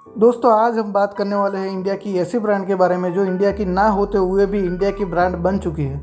दोस्तों आज हम बात करने वाले हैं इंडिया की ऐसी ब्रांड के बारे में जो इंडिया की ना होते हुए भी इंडिया की ब्रांड बन चुकी है।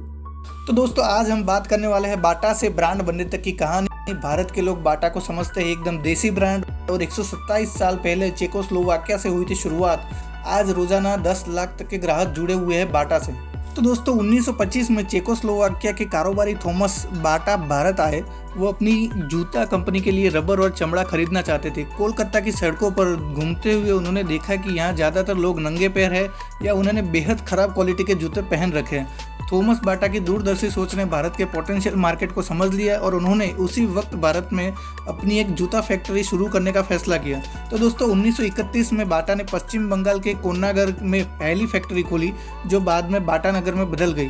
तो दोस्तों आज हम बात करने वाले हैं बाटा से ब्रांड बनने तक की कहानी। भारत के लोग बाटा को समझते हैं एकदम देसी ब्रांड और 127 साल पहले चेकोस्लोवाकिया से हुई थी शुरुआत। आज रोजाना 10 लाख तक के ग्राहक जुड़े हुए हैं बाटा से। तो दोस्तों 1925 में चेकोस्लोवाकिया के कारोबारी थॉमस बाटा भारत आए। वो अपनी जूता कंपनी के लिए रबर और चमड़ा खरीदना चाहते थे। कोलकाता की सड़कों पर घूमते हुए उन्होंने देखा कि यहाँ ज़्यादातर लोग नंगे पैर हैं या उन्होंने बेहद ख़राब क्वालिटी के जूते पहन रखे हैं। थॉमस बाटा की दूरदर्शी सोच ने भारत के पोटेंशियल मार्केट को समझ लिया और उन्होंने उसी वक्त भारत में अपनी एक जूता फैक्ट्री शुरू करने का फैसला किया। तो दोस्तों 1931 में बाटा ने पश्चिम बंगाल के कोन्नागर में पहली फैक्ट्री खोली जो बाद में बाटा नगर में बदल गई।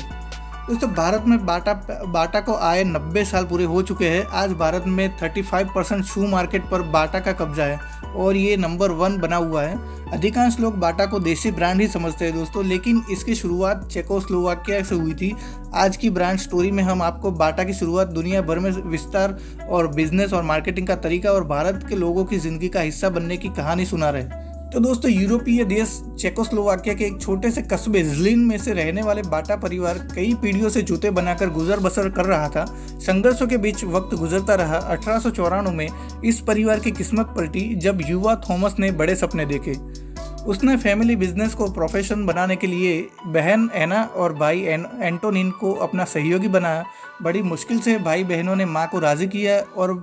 दोस्तों भारत में बाटा को आए 90 साल पूरे हो चुके हैं। आज भारत में 35% शू मार्केट पर बाटा का कब्जा है और ये नंबर 1 बना हुआ है। अधिकांश लोग बाटा को देसी ब्रांड ही समझते हैं दोस्तों, लेकिन इसकी शुरुआत चेकोस्लोवाकिया से हुई थी। आज की ब्रांड स्टोरी में हम आपको बाटा की शुरुआत, दुनिया भर में विस्तार और बिजनेस और मार्केटिंग का तरीका और भारत के लोगों की जिंदगी का हिस्सा बनने की कहानी सुना रहे हैं। तो दोस्तों यूरोपीय देश चेकोस्लोवाकिया के एक छोटे से कस्बे ज़्लिन में से रहने वाले बाटा परिवार कई पीढ़ियों से जूते बनाकर गुजर बसर कर रहा था। संघर्षों के बीच वक्त गुजरता रहा। 1894 में इस परिवार की किस्मत पलटी जब युवा थॉमस ने बड़े सपने देखे। उसने फैमिली बिजनेस को प्रोफेशन बनाने के लिए बहन एना और भाई एंटोनिन को अपना सहयोगी बनाया। बड़ी मुश्किल से भाई बहनों ने माँ को राज़ी किया और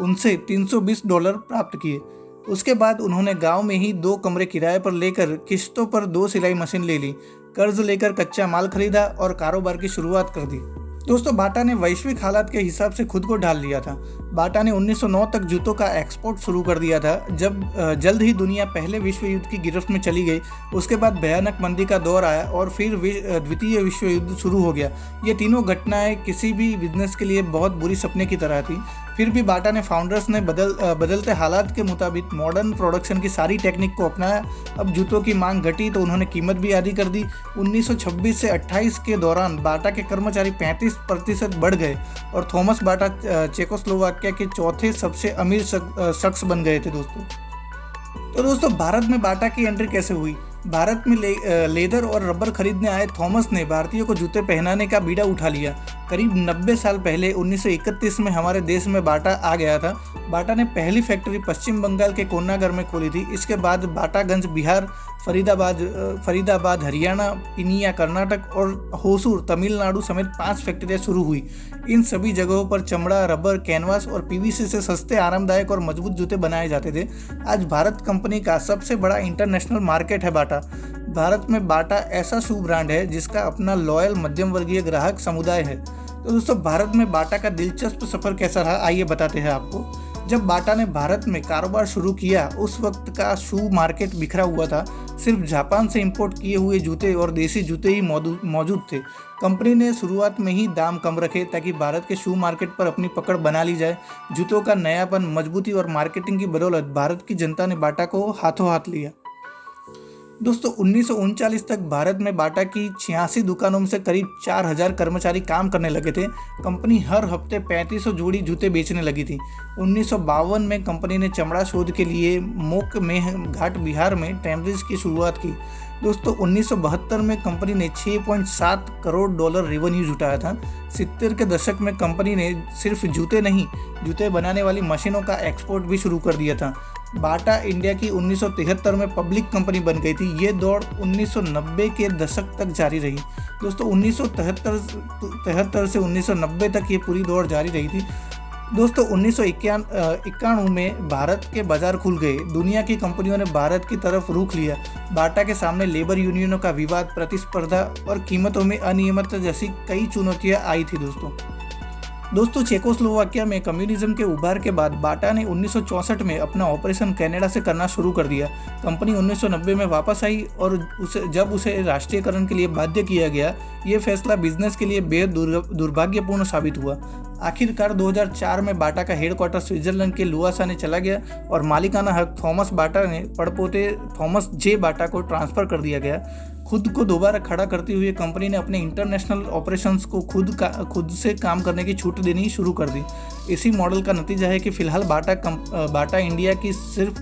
उनसे $320 प्राप्त किए। उसके बाद उन्होंने गांव में ही 2 कमरे किराए पर लेकर किश्तों पर 2 सिलाई मशीन ले ली, कर्ज लेकर कच्चा माल खरीदा और कारोबार की शुरुआत कर दी। दोस्तों बाटा ने वैश्विक हालात के हिसाब से खुद को ढाल लिया था। बाटा ने 1909 तक जूतों का एक्सपोर्ट शुरू कर दिया था। जब जल्द ही दुनिया पहले विश्व युद्ध की गिरफ्त में चली गई, उसके बाद भयानक मंदी का दौर आया और फिर द्वितीय विश्व युद्ध शुरू हो गया। ये तीनों घटनाएं किसी भी बिजनेस के लिए बहुत बुरी सपने की तरह थी। फिर भी बाटा ने फाउंडर्स ने बदलते हालात के मुताबिक मॉडर्न प्रोडक्शन की सारी टेक्निक को अपनाया। अब जूतों की मांग घटी तो उन्होंने कीमत भी आधी कर दी। 1926 से 28 के दौरान बाटा के कर्मचारी 35% बढ़ गए और थॉमस बाटा चेकोस्लोवाकिया के चौथे सबसे अमीर शख्स बन गए थे दोस्तों। तो दोस्तों भारत में बाटा की एंट्री कैसे हुई? भारत में लेदर और रबर खरीदने आए थॉमस ने भारतीयों को जूते पहनाने का बीड़ा उठा लिया। करीब 90 साल पहले 1931 में हमारे देश में बाटा आ गया था। बाटा ने पहली फैक्ट्री पश्चिम बंगाल के कोन्नागर में खोली थी। इसके बाद बाटागंज बिहार, फरीदाबाद हरियाणा, पिनिया कर्नाटक और होसूर तमिलनाडु समेत 5 फैक्ट्रियाँ शुरू हुई। इन सभी जगहों पर चमड़ा, रबर, कैनवास और पीवीसी से सस्ते, आरामदायक और मजबूत जूते बनाए जाते थे। आज भारत कंपनी का सबसे बड़ा इंटरनेशनल मार्केट है बाटा। भारत में बाटा ऐसा शू ब्रांड है जिसका अपना लॉयल मध्यम वर्गीय ग्राहक समुदाय है। तो दोस्तों भारत में बाटा का दिलचस्प सफ़र कैसा रहा, आइए बताते हैं आपको। जब बाटा ने भारत में कारोबार शुरू किया उस वक्त का शू मार्केट बिखरा हुआ था। सिर्फ जापान से इंपोर्ट किए हुए जूते और देसी जूते ही मौजूद थे। कंपनी ने शुरुआत में ही दाम कम रखे ताकि भारत के शू मार्केट पर अपनी पकड़ बना ली जाए। जूतों का नयापन, मजबूती और मार्केटिंग की बदौलत भारत की जनता ने बाटा को हाथों हाथ लिया। दोस्तों 1939 तक भारत में बाटा की 86 दुकानों में से करीब 4000 कर्मचारी काम करने लगे थे। कंपनी हर हफ्ते 3500 जोड़ी जूते बेचने लगी थी। 1952 में कंपनी ने चमड़ा शोध के लिए मोक में घाट बिहार में टेम्ब्रिज की शुरुआत की। दोस्तों 1972 में कंपनी ने $6.7 करोड़ रेवेन्यू जुटाया था। 70 के दशक में कंपनी ने सिर्फ जूते नहीं, जूते बनाने वाली मशीनों का एक्सपोर्ट भी शुरू कर दिया था। बाटा इंडिया की 1973 में पब्लिक कंपनी बन गई थी। ये दौड़ 1990 के दशक तक जारी रही। दोस्तों 1973 से 1990 तक ये पूरी दौड़ जारी रही थी। दोस्तों 1991 में भारत के बाजार खुल गए। दुनिया की कंपनियों ने भारत की तरफ रुख लिया। बाटा के सामने लेबर यूनियनों का विवाद, प्रतिस्पर्धा और कीमतों में अनियमितता जैसी कई चुनौतियां आई थी दोस्तों चेकोस्लोवाकिया में कम्युनिज्म के उभार के बाद बाटा ने 1964 में अपना ऑपरेशन कनाडा से करना शुरू कर दिया। कंपनी 1990 में वापस आई और जब उसे राष्ट्रीयकरण के लिए बाध्य किया गया, ये फैसला बिजनेस के लिए बेहद दुर्भाग्यपूर्ण साबित हुआ। आखिरकार 2004 में बाटा का हेडक्वार्टर स्विट्जरलैंड के लुआसा ने चला गया और मालिकाना हक थॉमस बाटा ने पड़पोते थॉमस जे बाटा को ट्रांसफ़र कर दिया गया। खुद को दोबारा खड़ा करते हुए कंपनी ने अपने इंटरनेशनल ऑपरेशंस को खुद से काम करने की छूट देनी शुरू कर दी। इसी मॉडल का नतीजा है कि फ़िलहाल बाटा इंडिया की सिर्फ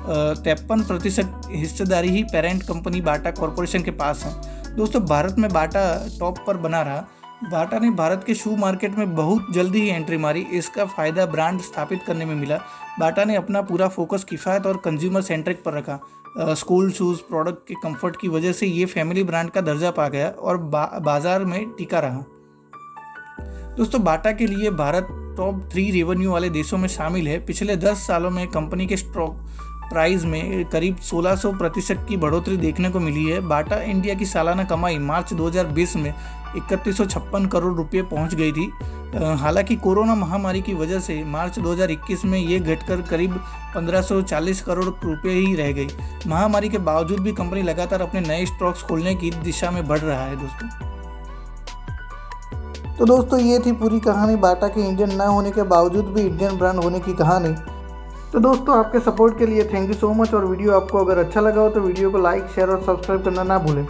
53% हिस्सेदारी ही पेरेंट कंपनी बाटा कॉरपोरेशन के पास है। दोस्तों, भारत में बाटा टॉप पर बना रहा। बाटा ने भारत के शू मार्केट में बहुत जल्दी ही एंट्री मारी। इसका फ़ायदा ब्रांड स्थापित करने में मिला। बाटा ने अपना पूरा फोकस किफ़ायत और कंज्यूमर सेंट्रिक पर रखा। स्कूल शूज़ प्रोडक्ट के कंफर्ट की वजह से ये फैमिली ब्रांड का दर्जा पा गया और बाज़ार में टिका रहा। दोस्तों, बाटा के लिए भारत टॉप 3 रेवेन्यू वाले देशों में शामिल है। पिछले 10 सालों में कंपनी के स्टॉक प्राइस में करीब 1600% की बढ़ोतरी देखने को मिली है। बाटा इंडिया की सालाना कमाई मार्च 2020 में 3156 करोड़ रुपये पहुंच गई थी। हालांकि कोरोना महामारी की वजह से मार्च 2021 में ये घटकर करीब 1540 करोड़ रुपये ही रह गई। महामारी के बावजूद भी कंपनी लगातार अपने नए स्टॉक्स खोलने की दिशा में बढ़ रहा है। दोस्तों ये थी पूरी कहानी बाटा के इंडियन ना होने के बावजूद भी इंडियन ब्रांड होने की कहानी। तो दोस्तों, आपके सपोर्ट के लिए थैंक यू सो मच। और वीडियो आपको अगर अच्छा लगा हो तो वीडियो को लाइक, शेयर और सब्सक्राइब करना ना भूलें।